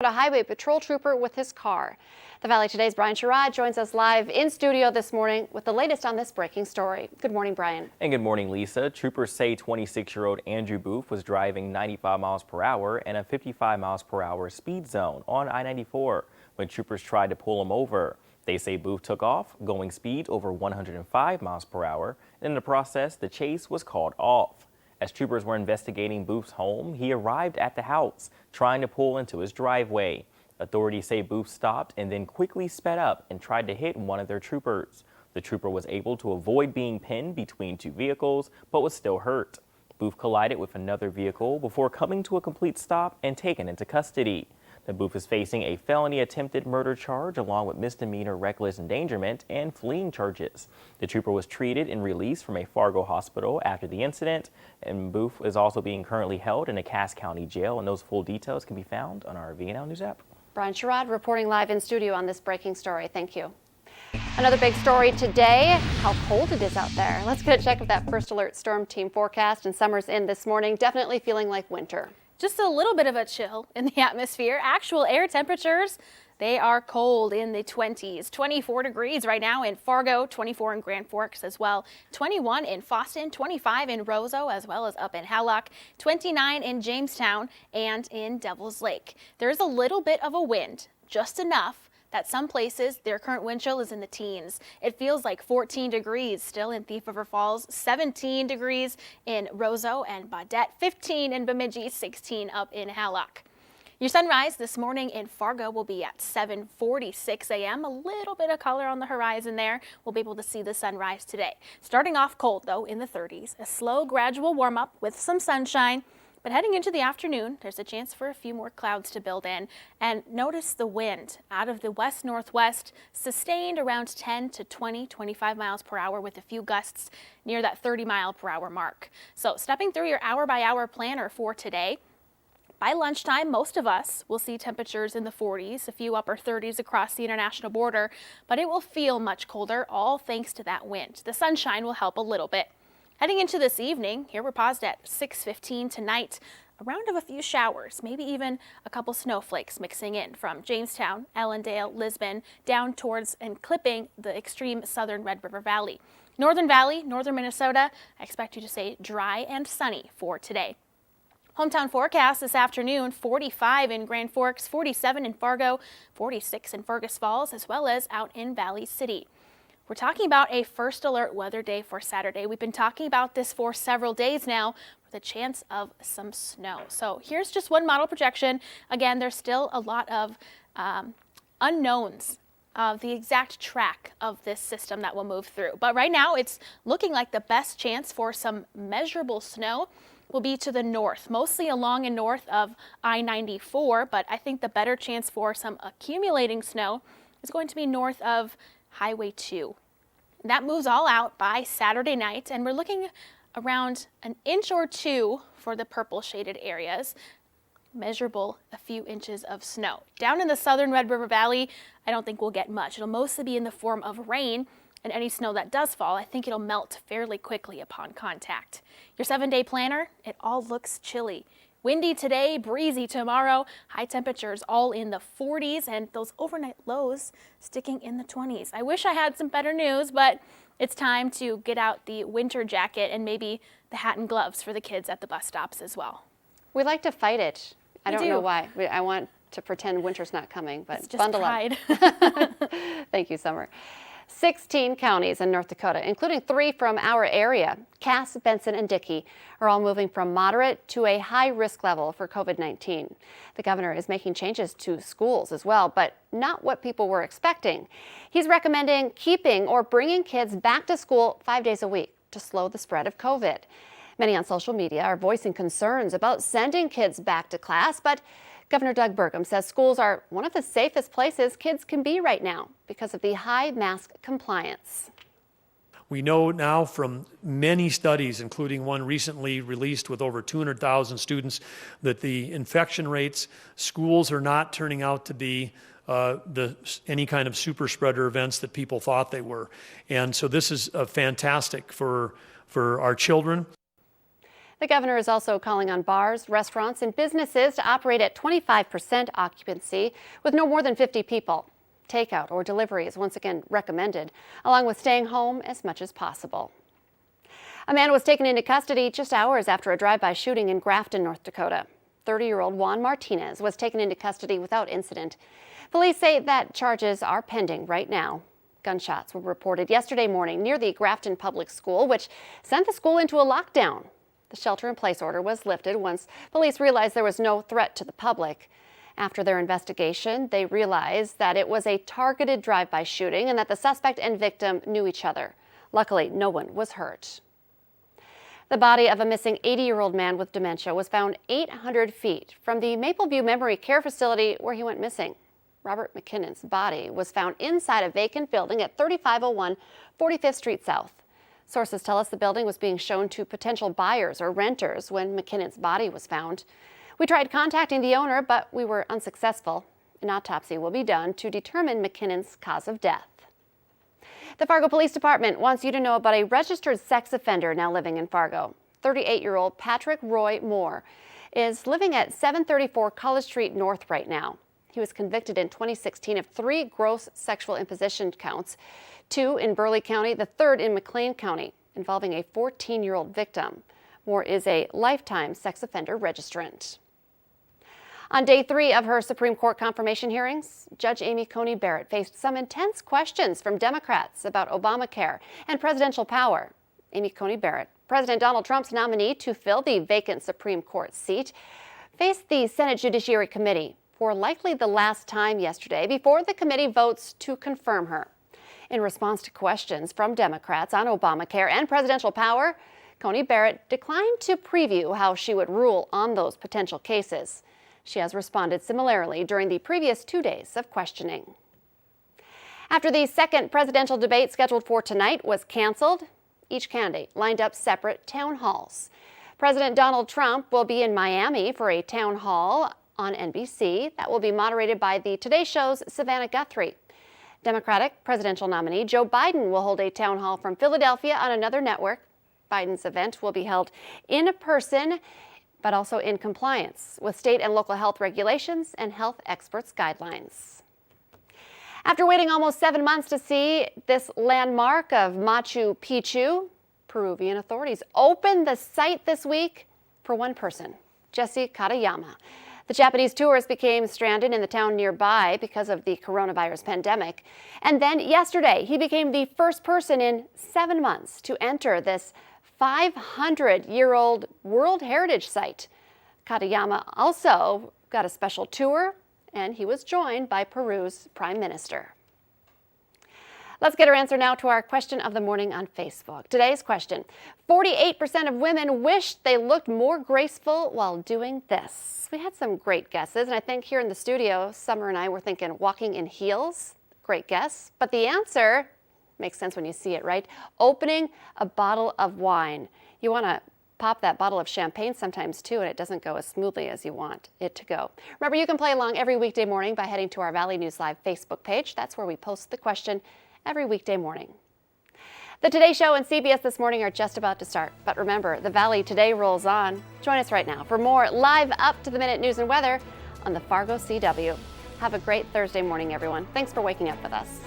A highway patrol trooper with his car. The Valley Today's Brian Sherrod joins us live in studio this morning with the latest on this breaking story. Good morning, Brian. And good morning, Lisa. Troopers say 26-year-old Andrew Booth was driving 95 miles per hour in a 55 miles per hour speed zone on I-94 when troopers tried to pull him over. They say Booth took off, going speeds over 105 miles per hour. And in the process, the chase was called off. As troopers were investigating Booth's home, he arrived at the house, trying to pull into his driveway. Authorities say Booth stopped and then quickly sped up and tried to hit one of their troopers. The trooper was able to avoid being pinned between two vehicles, but was still hurt. Booth collided with another vehicle before coming to a complete stop and taken into custody. The Booth is facing a felony attempted murder charge along with misdemeanor reckless endangerment and fleeing charges. The trooper was treated and released from a Fargo hospital after the incident, and Booth is also being currently held in a Cass County jail, and those full details can be found on our VNL News app. Brian Sherrod reporting live in studio on this breaking story. Thank you. Another big story today, how cold it is out there. Let's get a check of that First Alert Storm Team forecast, and summer's in this morning, definitely feeling like winter. Just a little bit of a chill in the atmosphere. Actual air temperatures, they are cold in the 20s. 24 degrees right now in Fargo, 24 in Grand Forks as well, 21 in Fosston, 25 in Roseau as well as up in Hallock, 29 in Jamestown and in Devil's Lake. There's a little bit of a wind, just enough that some places their current wind chill is in the teens. It feels like 14 degrees still in Thief River Falls, 17 degrees in Roseau and Baudette, 15 in Bemidji, 16 up in Hallock. Your sunrise this morning in Fargo will be at 7:46 a.m. A little bit of color on the horizon there. We'll be able to see the sunrise today. Starting off cold though in the 30s, a slow gradual warm up with some sunshine. But heading into the afternoon, there's a chance for a few more clouds to build in. And notice the wind out of the west-northwest, sustained around 10 to 25 miles per hour with a few gusts near that 30 mile per hour mark. So stepping through your hour-by-hour planner for today, by lunchtime, most of us will see temperatures in the 40s, a few upper 30s across the international border, but it will feel much colder, all thanks to that wind. The sunshine will help a little bit. Heading into this evening, here we're paused at 6:15 tonight, a round of a few showers, maybe even a couple snowflakes mixing in from Jamestown, Ellendale, Lisbon, down towards and clipping the extreme southern Red River Valley. Northern Valley, northern Minnesota, I expect you to stay dry and sunny for today. Hometown forecast this afternoon, 45 in Grand Forks, 47 in Fargo, 46 in Fergus Falls, as well as out in Valley City. We're talking about a first alert weather day for Saturday. We've been talking about this for several days now with a chance of some snow. So here's just one model projection. Again, there's still a lot of unknowns of the exact track of this system that will move through. But right now it's looking like the best chance for some measurable snow will be to the north, mostly along and north of I-94. But I think the better chance for some accumulating snow is going to be north of Highway 2. That moves all out by Saturday night, and we're looking around an inch or two for the purple shaded areas. Measurable a few inches of snow. Down in the southern Red River Valley, I don't think we'll get much. It'll mostly be in the form of rain, and any snow that does fall, I think it'll melt fairly quickly upon contact. Your 7-day planner, it all looks chilly. Windy today, breezy tomorrow, high temperatures all in the 40s, and those overnight lows sticking in the 20s. I wish I had some better news, but it's time to get out the winter jacket and maybe the hat and gloves for the kids at the bus stops as well. We like to fight it. I don't know why. I want to pretend winter's not coming, but it's just bundle pride. up. Thank you, Summer. 16 counties in North Dakota, including 3 from our area, Cass, Benson, and Dickey, are all moving from moderate to a high risk level for COVID-19. The governor is making changes to schools as well, but not what people were expecting. He's recommending keeping or bringing kids back to school 5 days a week to slow the spread of COVID. Many on social media are voicing concerns about sending kids back to class, but Governor Doug Burgum says schools are one of the safest places kids can be right now because of the high mask compliance. We know now from many studies, including one recently released with over 200,000 students, that the infection rates, schools are not turning out to be any kind of super spreader events that people thought they were. And so this is fantastic for our children. The governor is also calling on bars, restaurants, and businesses to operate at 25% occupancy with no more than 50 people. Takeout or delivery is once again recommended, along with staying home as much as possible. A man was taken into custody just hours after a drive-by shooting in Grafton, North Dakota. 30-year-old Juan Martinez was taken into custody without incident. Police say that charges are pending right now. Gunshots were reported yesterday morning near the Grafton Public School, which sent the school into a lockdown. The shelter-in-place order was lifted once police realized there was no threat to the public. After their investigation, they realized that it was a targeted drive-by shooting and that the suspect and victim knew each other. Luckily, no one was hurt. The body of a missing 80-year-old man with dementia was found 800 feet from the Mapleview Memory Care Facility where he went missing. Robert McKinnon's body was found inside a vacant building at 3501 45th Street South. Sources tell us the building was being shown to potential buyers or renters when McKinnon's body was found. We tried contacting the owner, but we were unsuccessful. An autopsy will be done to determine McKinnon's cause of death. The Fargo Police Department wants you to know about a registered sex offender now living in Fargo. 38-year-old Patrick Roy Moore is living at 734 College Street North right now. He was convicted in 2016 of 3 gross sexual imposition counts, 2 in Burleigh County, the 3rd in McLean County, involving a 14-year-old victim. Moore is a lifetime sex offender registrant. On day 3 of her Supreme Court confirmation hearings, Judge Amy Coney Barrett faced some intense questions from Democrats about Obamacare and presidential power. Amy Coney Barrett, President Donald Trump's nominee to fill the vacant Supreme Court seat, faced the Senate Judiciary Committee for likely the last time yesterday before the committee votes to confirm her. In response to questions from Democrats on Obamacare and presidential power, Coney Barrett declined to preview how she would rule on those potential cases. She has responded similarly during the previous 2 days of questioning. After the second presidential debate scheduled for tonight was canceled, each candidate lined up separate town halls. President Donald Trump will be in Miami for a town hall on NBC that will be moderated by the Today Show's Savannah Guthrie. Democratic presidential nominee Joe Biden will hold a town hall from Philadelphia on another network. Biden's event will be held in person, but also in compliance with state and local health regulations and health experts' guidelines. After waiting almost 7 months to see this landmark of Machu Picchu, Peruvian authorities opened the site this week for one person, Jesse Katayama. The Japanese tourist became stranded in the town nearby because of the coronavirus pandemic. And then yesterday, he became the first person in 7 months to enter this 500-year-old World Heritage Site. Katayama also got a special tour, and he was joined by Peru's Prime Minister. Let's get our answer now to our question of the morning on Facebook. Today's question: 48% of women wished they looked more graceful while doing this. We had some great guesses, and I think here in the studio, Summer and I were thinking walking in heels. Great guess. But the answer makes sense when you see it, right? Opening a bottle of wine. You want to pop that bottle of champagne sometimes too, and it doesn't go as smoothly as you want it to go. Remember, you can play along every weekday morning by heading to our Valley News Live Facebook page. That's where we post the question every weekday morning. The Today Show and CBS This Morning are just about to start. But remember, the Valley Today rolls on. Join us right now for more live up-to-the-minute news and weather on the Fargo CW. Have a great Thursday morning, everyone. Thanks for waking up with us.